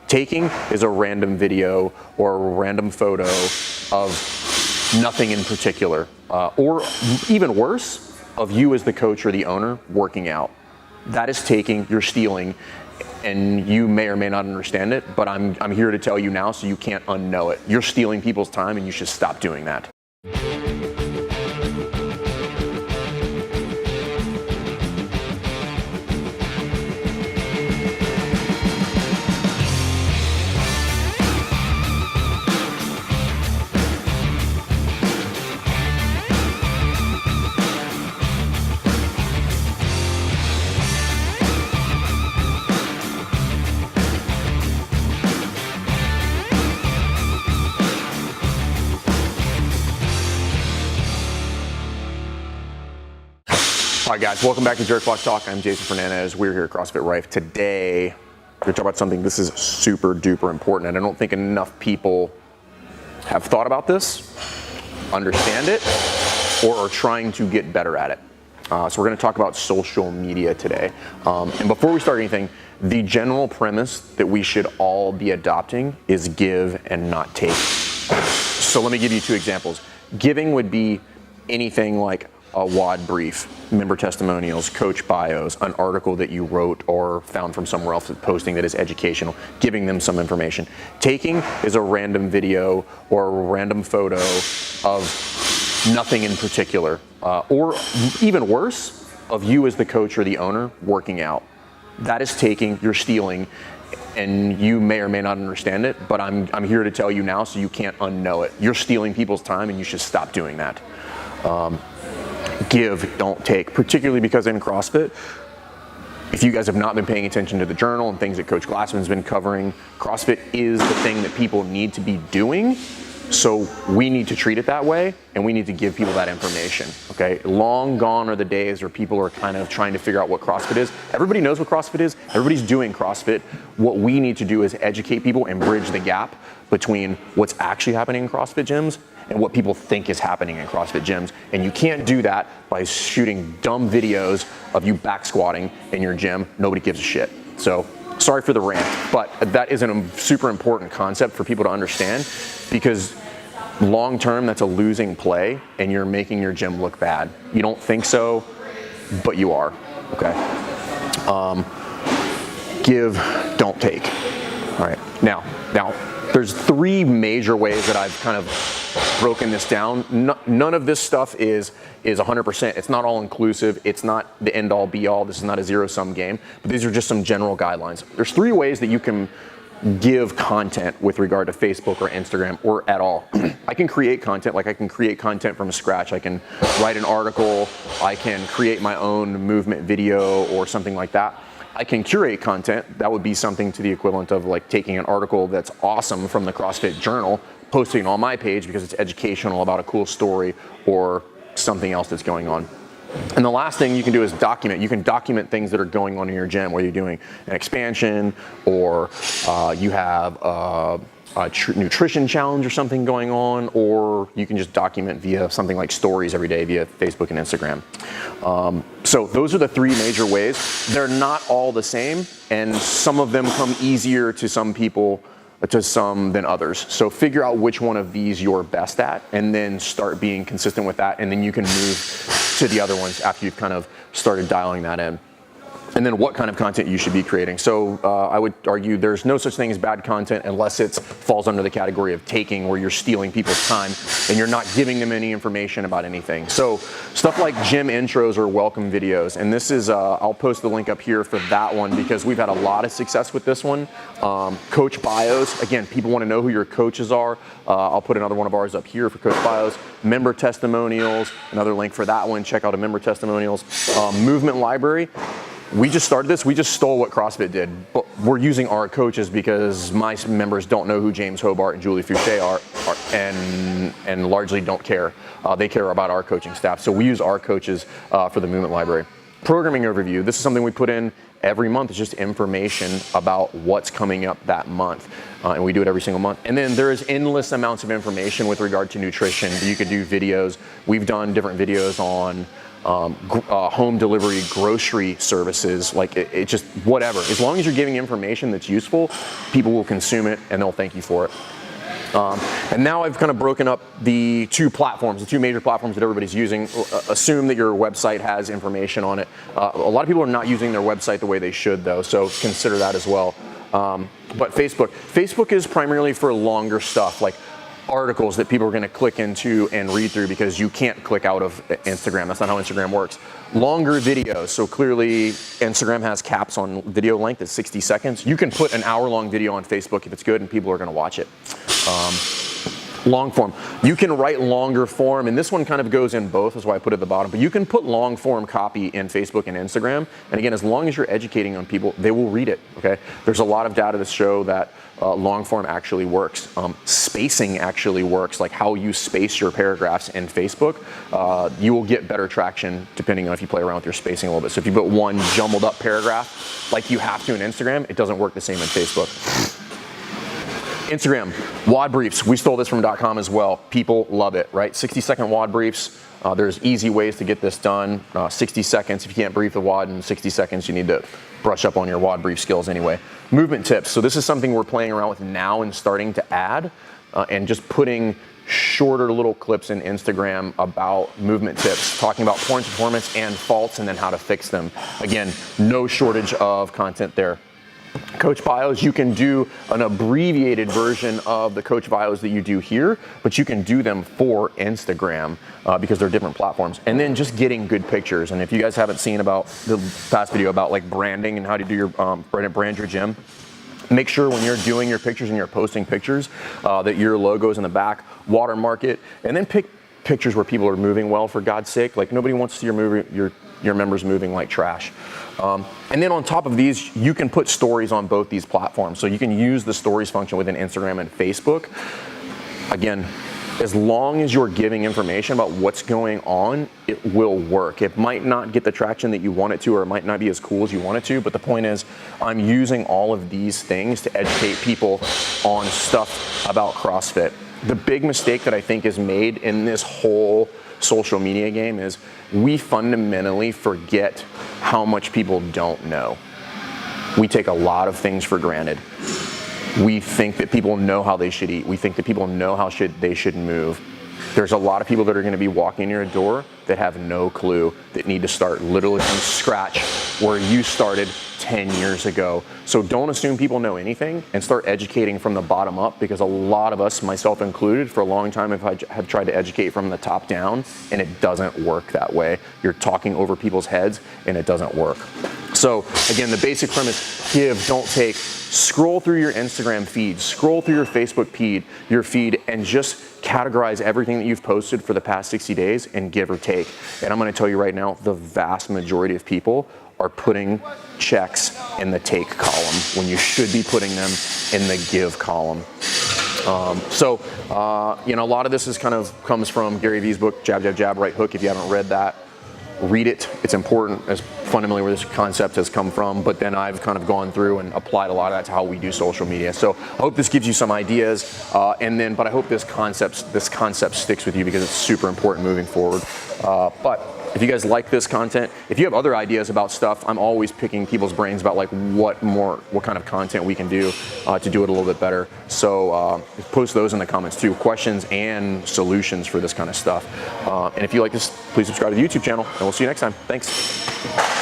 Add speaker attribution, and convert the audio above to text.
Speaker 1: Taking is a random video or a random photo of nothing in particular, or even worse, of you as the coach or the owner working out. That is taking, you're stealing, and you may or may not understand it, but I'm here to tell you now so you can't unknow it. You're stealing people's time and you should stop doing that. All right, guys, welcome back to Jerk Block Talk. I'm Jason Fernandez. We're here at Crossfit Rife. Today, we're going to talk about something. This is super duper important, and I don't think enough people have thought about this, understand it, or are trying to get better at it. So we're going to talk about social media today. And before we start anything, the general premise that we should all be adopting is give and not take. So let me give you two examples. Giving would be anything like a WOD brief, member testimonials, coach bios, an article that you wrote or found from somewhere else posting that is educational, giving them some information. Taking is a random video or a random photo of nothing in particular, or even worse, of you as the coach or the owner working out. That is taking, you're stealing, and you may or may not understand it, but I'm here to tell you now so you can't unknow it. You're stealing people's time and you should stop doing that. Give, don't take, particularly because in CrossFit, if you guys have not been paying attention to the journal and things that Coach Glassman's been covering, CrossFit is the thing that people need to be doing. So we need to treat it that way, and we need to give people that information, okay? Long gone are the days where people are kind of trying to figure out what CrossFit is. Everybody knows what CrossFit is. Everybody's doing CrossFit. What we need to do is educate people and bridge the gap between what's actually happening in CrossFit gyms and what people think is happening in CrossFit gyms. And you can't do that by shooting dumb videos of you back squatting in your gym. Nobody gives a shit. So sorry for the rant, but that is a super important concept for people to understand, because long term, that's a losing play and you're making your gym look bad. You don't think so, but you are, okay? Give, don't take. All right, now, there's three major ways that I've kind of broken this down. None of this stuff is 100%. It's not all inclusive. It's not the end all be all. This is not a zero sum game, but these are just some general guidelines. There's three ways that you can give content with regard to Facebook or Instagram or at all. I can create content, like I can create content from scratch. I can write an article. I can create my own movement video or something like that. I can curate content. That would be something to the equivalent of like taking an article that's awesome from the CrossFit Journal, posting it on my page because it's educational about a cool story or something else that's going on. And the last thing you can do is document. You can document things that are going on in your gym, whether you're doing an expansion or you have a nutrition challenge or something going on, or you can just document via something like stories every day via Facebook and Instagram. So those are the three major ways. They're not all the same, and some of them come easier to some people than others. So figure out which one of these you're best at and then start being consistent with that, and then you can move to the other ones after you've kind of started dialing that in. And then what kind of content you should be creating. So I would argue there's no such thing as bad content unless it falls under the category of taking, where you're stealing people's time and you're not giving them any information about anything. So stuff like gym intros or welcome videos. And this is, I'll post the link up here for that one because we've had a lot of success with this one. Coach bios, again, people want to know who your coaches are. I'll put another one of ours up here for coach bios. Member testimonials, another link for that one. Check out a member testimonials. Movement library. We just started this. We just stole what CrossFit did, but we're using our coaches because my members don't know who James Hobart and Julie Fouché are and largely don't care. They care about our coaching staff. So we use our coaches for the movement library. Programming overview. This is something we put in every month. It's just information about what's coming up that month. And we do it every single month. And then there's endless amounts of information with regard to nutrition. You could do videos. We've done different videos on home delivery, grocery services, like it just whatever. As long as you're giving information that's useful, people will consume it and they'll thank you for it. And now I've kind of broken up the two platforms, the two major platforms that everybody's using. Assume that your website has information on it. A lot of people are not using their website the way they should though, so consider that as well. But Facebook is primarily for longer stuff, like articles that people are going to click into and read through, because you can't click out of Instagram. That's not how Instagram works. Longer videos. So clearly Instagram has caps on video length at 60 seconds. You can put an hour-long video on Facebook if it's good and people are going to watch it. Long form. You can write longer form, and this one kind of goes in both, that's why I put it at the bottom, but you can put long form copy in Facebook and Instagram, and again, as long as you're educating on people, they will read it, okay? There's a lot of data to show that long form actually works. Spacing actually works, like how you space your paragraphs in Facebook. You will get better traction depending on if you play around with your spacing a little bit. So if you put one jumbled up paragraph like you have to in Instagram, it doesn't work the same in Facebook. Instagram, WOD briefs. We stole this from .com as well. People love it, right? 60-second WOD briefs. There's easy ways to get this done. 60 seconds. If you can't brief the WOD in 60 seconds, you need to brush up on your WOD brief skills anyway. Movement tips. So this is something we're playing around with now and starting to add, and just putting shorter little clips in Instagram about movement tips, talking about poor performance and faults and then how to fix them. Again, no shortage of content there. Coach bios, you can do an abbreviated version of the coach bios that you do here, but you can do them for Instagram because they're different platforms. And then just getting good pictures. And if you guys haven't seen about the past video about like branding and how to do your brand your gym, make sure when you're doing your pictures and you're posting pictures that your logo's in the back, watermark it, and then pick pictures where people are moving well, for God's sake. Like nobody wants to see your members moving like trash. And then on top of these, you can put stories on both these platforms. So you can use the stories function within Instagram and Facebook. Again, as long as you're giving information about what's going on, it will work. It might not get the traction that you want it to, or it might not be as cool as you want it to, but the point is, I'm using all of these things to educate people on stuff about CrossFit. The big mistake that I think is made in this whole social media game is we fundamentally forget how much people don't know. We take a lot of things for granted. We think that people know how they should eat. We think that people know how they should move. There's a lot of people that are going to be walking in your door that have no clue, that need to start literally from scratch where you started 10 years ago. So don't assume people know anything, and start educating from the bottom up, because a lot of us, myself included, for a long time have tried to educate from the top down, and it doesn't work that way. You're talking over people's heads and it doesn't work. So again, the basic premise, give, don't take. Scroll through your Instagram feed, scroll through your Facebook feed, and just categorize everything that you've posted for the past 60 days and give or take. And I'm going to tell you right now, the vast majority of people are putting checks in the take column when you should be putting them in the give column. You know, a lot of this is comes from Gary Vee's book, Jab, Jab, Jab, Right Hook. If you haven't read that, read it. It's important. It's fundamentally where this concept has come from, but then I've kind of gone through and applied a lot of that to how we do social media. So I hope this gives you some ideas, but I hope this concept sticks with you, because it's super important moving forward. But if you guys like this content, if you have other ideas about stuff, I'm always picking people's brains about like what kind of content we can do to do it a little bit better. So post those in the comments too, questions and solutions for this kind of stuff. And if you like this, please subscribe to the YouTube channel, and we'll see you next time. Thanks.